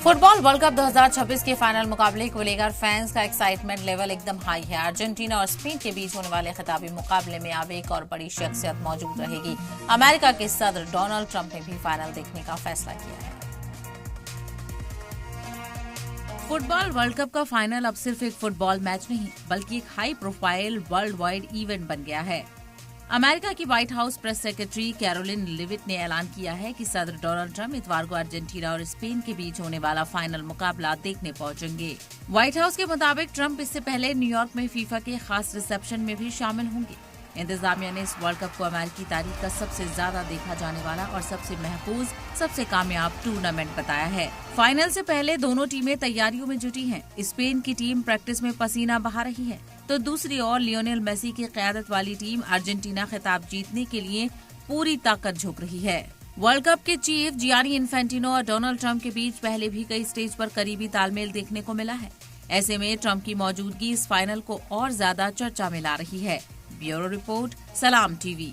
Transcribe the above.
Football world cup 2026 के final मुकाबले को लेकर फैंस का एक्साइटमेंट लेवल एकदम हाई है। अर्जेंटीना और स्पेन के बीच होने वाले खिताबी मुकाबले में अब एक और बड़ी शख्सियत मौजूद रहेगी। अमेरिका के सदर डोनाल्ड ट्रंप ने भी फाइनल देखने का फैसला किया है। फुटबॉल वर्ल्ड कप का फाइनल अब सिर्फ एक फुटबॉल मैच नहीं बल्कि एक high profile world wide event बन गया है। अमेरिका की white house press secretary Karoline लिविट ने ऐलान किया है कि सदर डोनाल्ड ट्रंप इतवार को अर्जेंटीना और स्पेन के बीच होने वाला फाइनल मुकाबला देखने पहुंचेंगे। व्हाइट हाउस के मुताबिक ट्रंप इससे पहले न्यूयॉर्क में फीफा के खास रिसेप्शन में भी शामिल होंगे। इंतजामिया ने इस वर्ल्ड कप को अमेरिकी तारीख का सबसे ज्यादा देखा जाने वाला और सबसे महफूज, सबसे कामयाब टूर्नामेंट बताया है। फाइनल से पहले दोनों टीमें तैयारियों में जुटी हैं। स्पेन की टीम प्रैक्टिस में पसीना बहा रही है, तो दूसरी ओर लियोनेल मेसी की क़यादत वाली टीम अर्जेंटीना खिताब जीतने के लिए पूरी ताकत झोंक रही है। वर्ल्ड कप के चीफ जियानी इन्फेंटिनो और डोनाल्ड ट्रंप के बीच पहले भी कई स्टेज पर करीबी तालमेल देखने को मिला है। ऐसे में ट्रंप की मौजूदगी इस फाइनल को और ज्यादा चर्चा में ला रही है। ब्यूरो रिपोर्ट, सलाम टीवी।